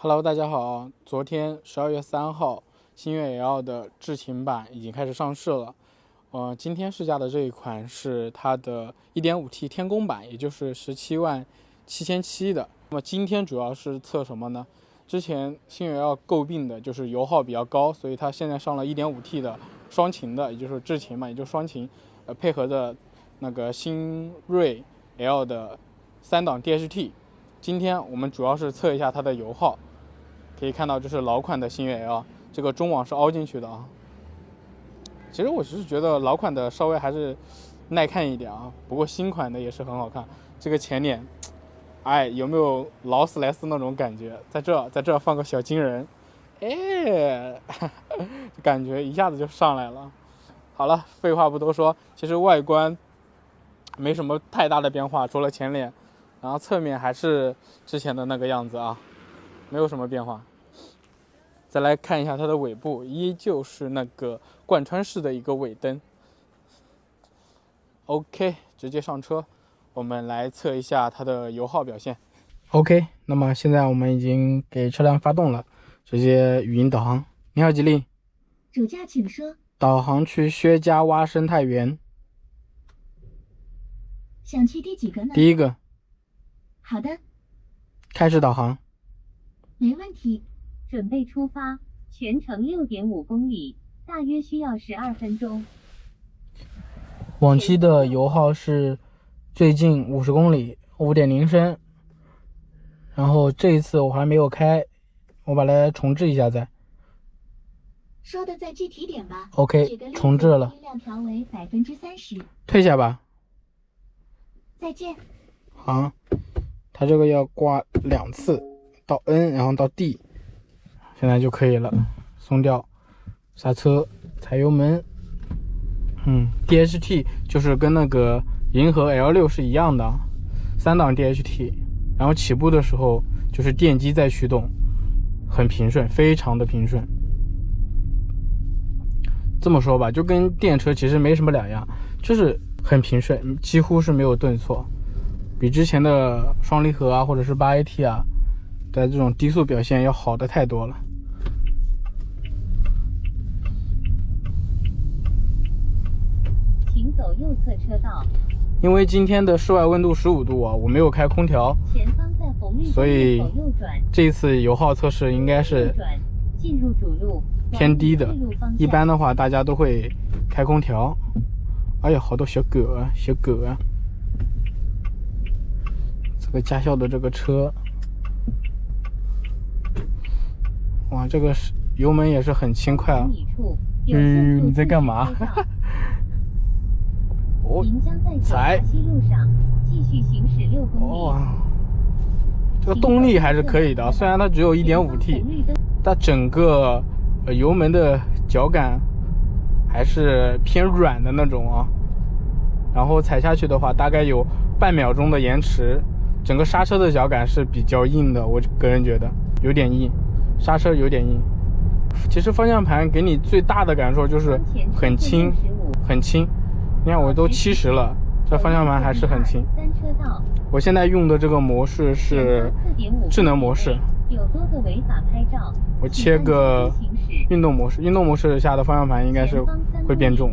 Hello， 大家好。昨天12月3号，星越 L 的智擎版已经开始上市了。今天试驾的这一款是它的 1.5T 天宫版，也就是177700的。那么今天主要是测什么呢？之前星越 L 诟病的就是油耗比较高，所以它现在上了 1.5T 的双擎的，也就是智擎嘛，也就是双擎，配合着那个星锐 L 的3档 DHT。今天我们主要是测一下它的油耗。可以看到这是老款的星越 L， 这个中网是凹进去的啊。其实我只是觉得老款的稍微还是耐看一点啊，不过新款的也是很好看。这个前脸，有没有劳斯莱斯那种感觉？在这放个小金人，感觉一下子就上来了。好了，废话不多说，其实外观没什么太大的变化，除了前脸，然后侧面还是之前的那个样子啊，没有什么变化。再来看一下它的尾部，依旧是那个贯穿式的一个尾灯。OK， 直接上车，我们来测一下它的油耗表现。OK， 那么现在我们已经给车辆发动了，直接语音导航。你好，吉利。主驾请说。导航去薛家洼生态园。想去第几个呢？第一个。好的。开始导航。没问题。准备出发，全程6.5公里，大约需要12分钟。往期的油耗是最近50公里 5.0 升，然后这一次我还没有开，我把它重置一下再。说的再具体点吧。 OK， 重置了，音量调为30%。退下吧。再见。好，它这个要挂2次，到 N 然后到 D， 现在就可以了。松掉刹车，踩油门。DHT 就是跟那个银河 L6 是一样的，3档 DHT， 然后起步的时候就是电机在驱动，很平顺，非常的平顺。这么说吧，就跟电车其实没什么两样，就是很平顺，几乎是没有顿挫，比之前的双离合啊或者是 8AT 啊的这种低速表现要好的太多了。请走右侧车道。因为今天的室外温度15度啊，我没有开空调，前方在红绿灯所以右转，这一次油耗测试应该是进入主路偏低的。一般的话大家都会开空调。哎呀，好多小狗啊，小狗啊！这个驾校的这个车，哇，这个油门也是很轻快啊。你在干嘛？您将在九溪路上继续行驶6公里。这个动力还是可以的，虽然它只有 1.5T， 但整个油门的脚感还是偏软的那种啊。然后踩下去的话，大概有半秒钟的延迟。整个刹车的脚感是比较硬的，我个人觉得有点硬，刹车有点硬。其实方向盘给你最大的感受就是很轻，很轻。你看我都70了，这方向盘还是很轻。我现在用的这个模式是智能模式，我切个运动模式，运动模式下的方向盘应该是会变重。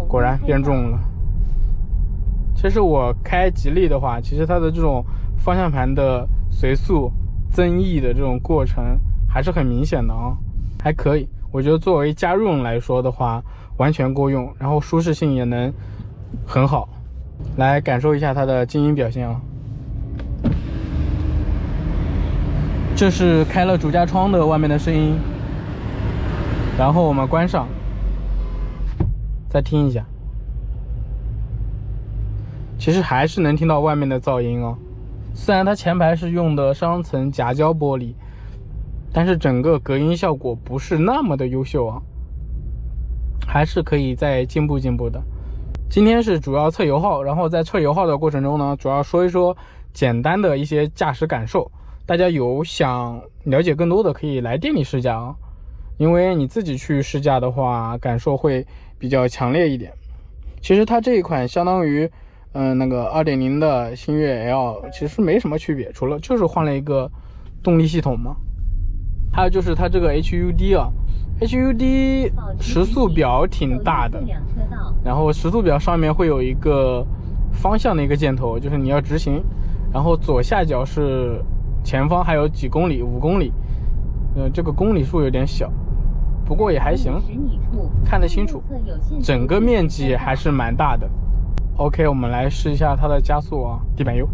果然变重了。其实我开吉利的话，其实它的这种方向盘的随速增益的这种过程还是很明显的啊，还可以。我觉得作为家用来说的话，完全够用，然后舒适性也能很好。来感受一下它的静音表现啊。这是开了主驾窗的外面的声音，然后我们关上，再听一下，其实还是能听到外面的噪音哦。虽然它前排是用的双层夹胶玻璃，但是整个隔音效果不是那么的优秀啊，还是可以再进步的。今天是主要测油耗，然后在测油耗的过程中呢，主要说一说简单的一些驾驶感受。大家有想了解更多的可以来店里试驾啊，因为你自己去试驾的话感受会比较强烈一点。其实它这一款相当于那个 2.0 的星越 L 其实没什么区别，除了就是换了一个动力系统嘛。还有就是它这个 HUD 啊 ，HUD 时速表挺大的，然后时速表上面会有一个方向的一个箭头，就是你要直行，然后左下角是前方还有几公里，5公里，这个公里数有点小，不过也还行，看得清楚，整个面积还是蛮大的。OK， 我们来试一下它的加速啊，地板油。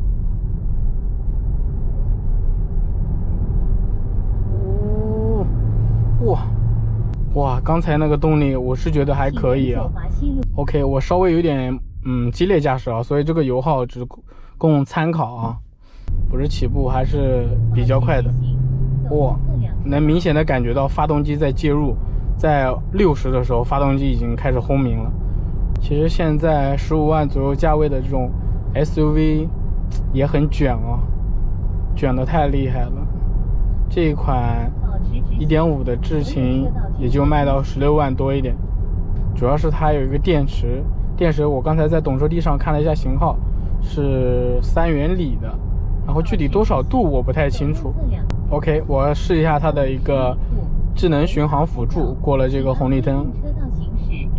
哇，刚才那个动力我是觉得还可以啊。OK， 我稍微有点激烈驾驶啊，所以这个油耗只供参考啊，不是起步还是比较快的。哇，能明显的感觉到发动机在介入，在60的时候发动机已经开始轰鸣了。其实现在15万左右价位的这种 SUV 也很卷啊，卷得太厉害了。这一款 1.5 的智擎也就卖到16万多一点，主要是它有一个电池我刚才在懂车帝上看了一下型号，是3元锂的，然后具体多少度我不太清楚。OK， 我试一下它的一个智能巡航辅助，过了这个红绿灯，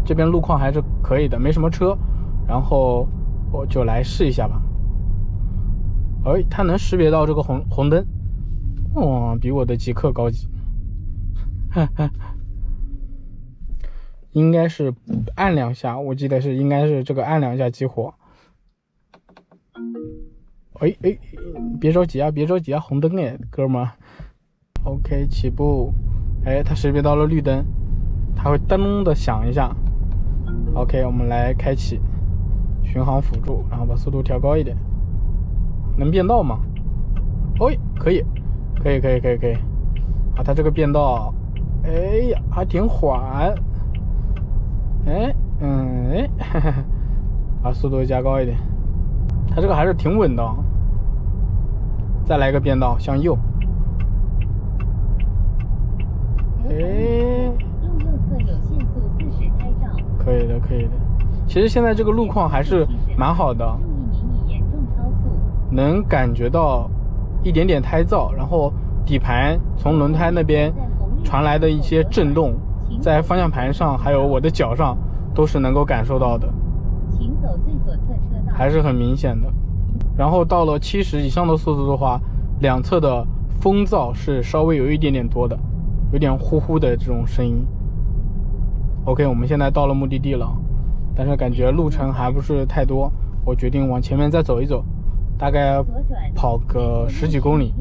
这边路况还是可以的，没什么车，然后我就来试一下吧。它能识别到这个红灯，比我的极客高级。应该是按2下，我记得应该是这个按2下激活。别着急啊，红灯哎，哥们儿。OK， 起步。它识别到了绿灯，它会噔的响一下。OK， 我们来开启巡航辅助，然后把速度调高一点。能变道吗？可以。它这个变道，还挺缓。把速度加高一点。它这个还是挺稳的。再来个变道，向右。路右侧有限速40拍照。可以的。其实现在这个路况还是蛮好的，能感觉到一点点胎噪，然后底盘从轮胎那边传来的一些震动，在方向盘上还有我的脚上都是能够感受到的，请走最左侧车道，还是很明显的。然后到了70以上的速度的话，两侧的风噪是稍微有一点点多的，有点呼呼的这种声音。OK， 我们现在到了目的地了，但是感觉路程还不是太多，我决定往前面再走一走，大概跑个10几公里。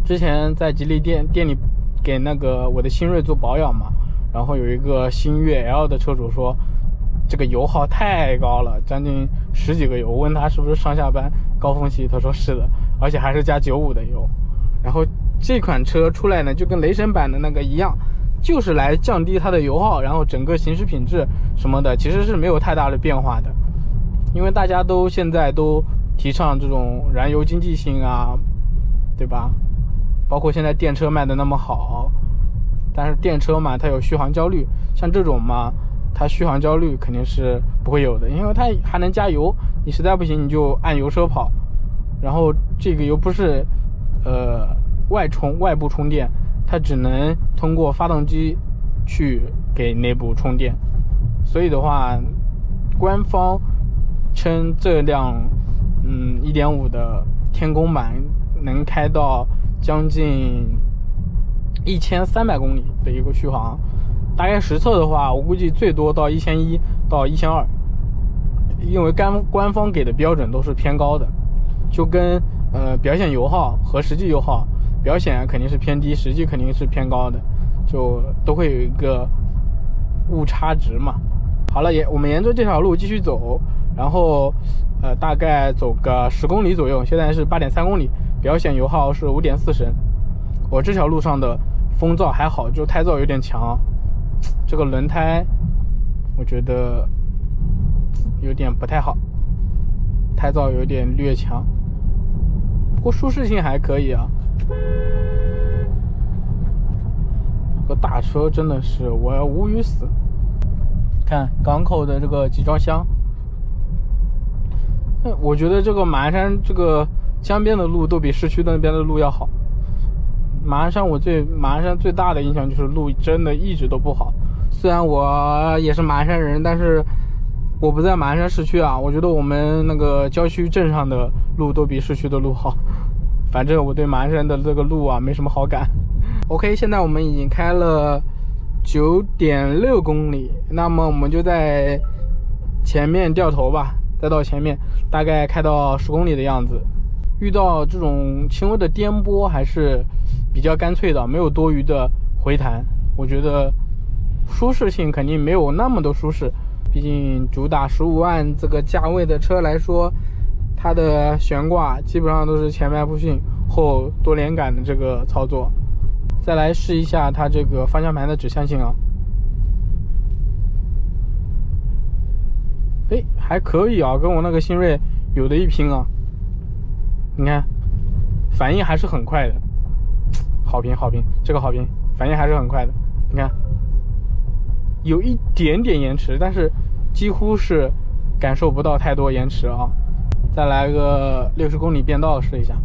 之前在吉利店里给那个我的新锐做保养嘛，然后有一个星越 L 的车主说这个油耗太高了，将近10几个油。我问他是不是上下班高峰期，他说是的，而且还是加95的油。然后这款车出来呢，就跟雷神版的那个一样，就是来降低它的油耗，然后整个行驶品质什么的其实是没有太大的变化的。因为大家都现在都提倡这种燃油经济性啊，对吧？包括现在电车卖的那么好，但是电车嘛，它有续航焦虑，像这种嘛，它续航焦虑肯定是不会有的，因为它还能加油，你实在不行你就按油车跑，然后这个又不是外部充电，它只能通过发动机去给内部充电。所以的话，官方称这辆1.5的天宫版能开到将近1300公里的一个续航，大概实测的话，我估计最多到1100到1200，因为官方给的标准都是偏高的，就跟表显油耗和实际油耗，表显肯定是偏低，实际肯定是偏高的，就都会有一个误差值嘛。好了，我们沿着这条路继续走，然后大概走个10公里左右，现在是8.3公里，表显油耗是5.4升。我这条路上的风噪还好，就胎噪有点强，这个轮胎我觉得有点不太好，胎噪有点略强，不过舒适性还可以啊。这个大车真的是我要无语死。看港口的这个集装箱，我觉得这个马鞍山这个江边的路都比市区那边的路要好，马鞍山最大的印象就是路真的一直都不好。虽然我也是马鞍山人，但是我不在马鞍山市区啊，我觉得我们那个郊区镇上的路都比市区的路好。反正我对马鞍山的这个路啊没什么好感。OK， 现在我们已经开了9.6公里，那么我们就在前面掉头吧，再到前面，大概开到10公里的样子。遇到这种轻微的颠簸还是比较干脆的，没有多余的回弹。我觉得舒适性肯定没有那么的舒适，毕竟主打15万这个价位的车来说，它的悬挂基本上都是前麦弗逊后多连杆的这个操作。再来试一下它这个方向盘的指向性啊，还可以啊，跟我那个新锐有的一拼啊。你看反应还是很快的，好评，这个好评，反应还是很快的。你看有一点点延迟，但是几乎是感受不到太多延迟啊。再来个60公里变道试一下。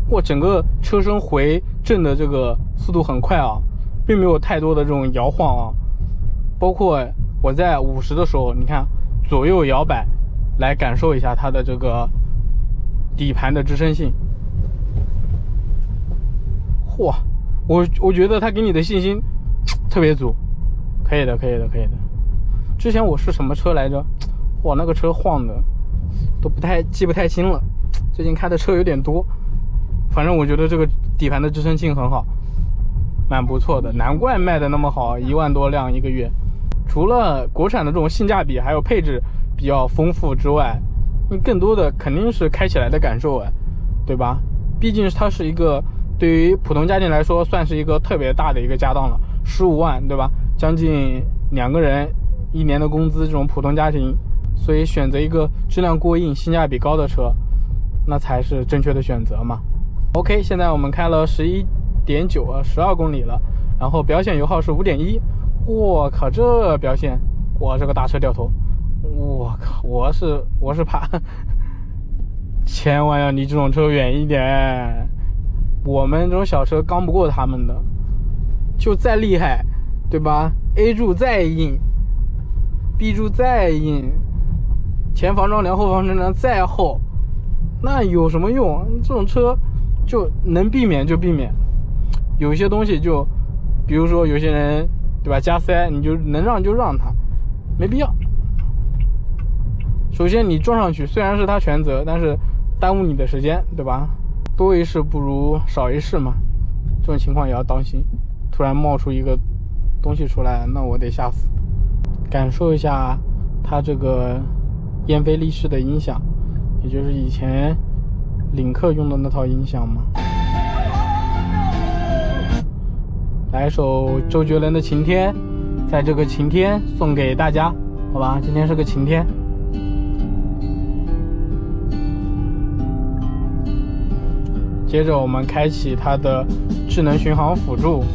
嚯，整个车身回正的这个速度很快啊，并没有太多的这种摇晃啊。包括我在50的时候，你看左右摇摆，来感受一下它的这个底盘的支撑性。嚯，我觉得它给你的信心特别足，可以的。之前我是什么车来着？哇，那个车晃的都记不太清了，最近开的车有点多。反正我觉得这个底盘的支撑性很好，蛮不错的，难怪卖的那么好，1万多辆一个月。除了国产的这种性价比还有配置比较丰富之外，你更多的肯定是开起来的感受对吧？毕竟它是一个对于普通家庭来说算是一个特别大的一个家当了，15万对吧？将近2个人1年的工资，这种普通家庭，所以选择一个质量过硬性价比高的车，那才是正确的选择嘛。OK， 现在我们开了11.912公里了，然后表显油耗是 5.1。我靠，这表现，哇，这个大车掉头，我靠，我是怕，千万要离这种车远一点。我们这种小车刚不过他们的，就再厉害，对吧 ？A 柱再硬 ，B 柱再硬，前防撞梁后防撞梁再厚，那有什么用？这种车就能避免就避免，有一些东西就，比如说有些人。对吧？加塞你就能让就让他，没必要。首先你撞上去虽然是他全责，但是耽误你的时间，对吧？多一事不如少一事嘛，这种情况也要当心。突然冒出一个东西出来，那我得吓死。感受一下它这个燕飞利仕的音响，也就是以前领克用的那套音响嘛。来一首周杰伦的《晴天》，在这个晴天送给大家，好吧？今天是个晴天。接着我们开启它的智能巡航辅助。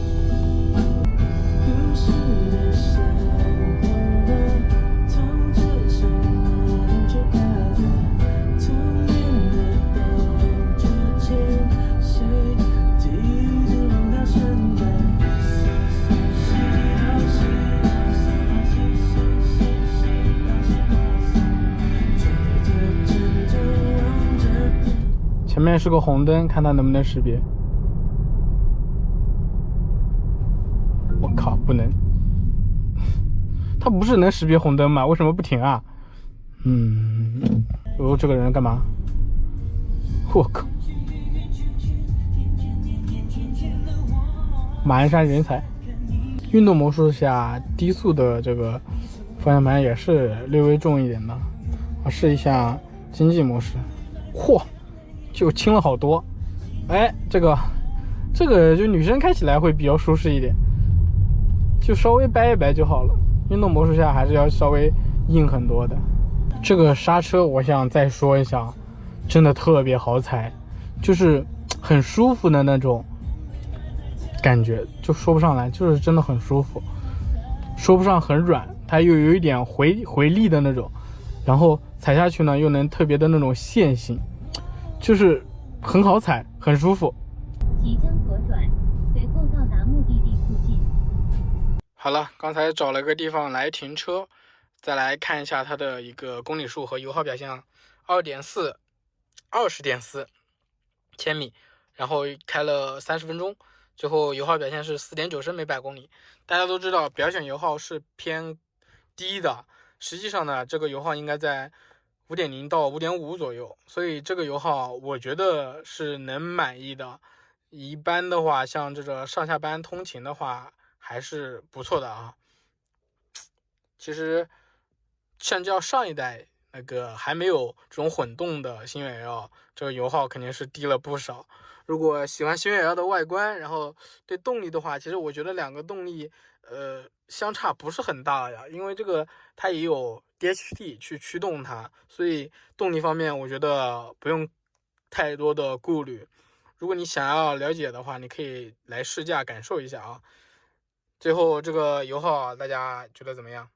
前面是个红灯，看它能不能识别。我靠，不能。它不是能识别红灯吗？为什么不停啊？这个人干嘛？我靠！马鞍山人才。运动模式下低速的这个方向盘也是略微重一点的。我试一下经济模式。嚯！就轻了好多，这个就女生开起来会比较舒适一点，就稍微掰一掰就好了。运动模式下还是要稍微硬很多的。这个刹车我想再说一下，真的特别好踩，就是很舒服的那种感觉，就说不上来，就是真的很舒服，说不上很软，它又有一点回力的那种然后踩下去呢又能特别的那种线性，就是很好踩，很舒服。即将左转，随后到达目的地附近。好了，刚才找了个地方来停车，再来看一下它的一个公里数和油耗表现，20.4千米，然后开了30分钟，最后油耗表现是4.9升每百公里。大家都知道表显油耗是偏低的，实际上呢这个油耗应该在5.0到5.5左右，所以这个油耗我觉得是能满意的。一般的话，像这个上下班通勤的话还是不错的啊。其实相较上一代那个还没有这种混动的星越 L， 这个油耗肯定是低了不少。如果喜欢星越 L 的外观，然后对动力的话，其实我觉得两个动力相差不是很大呀，因为这个它也有 DHT 去驱动它，所以动力方面我觉得不用太多的顾虑。如果你想要了解的话，你可以来试驾感受一下啊。最后这个油耗大家觉得怎么样？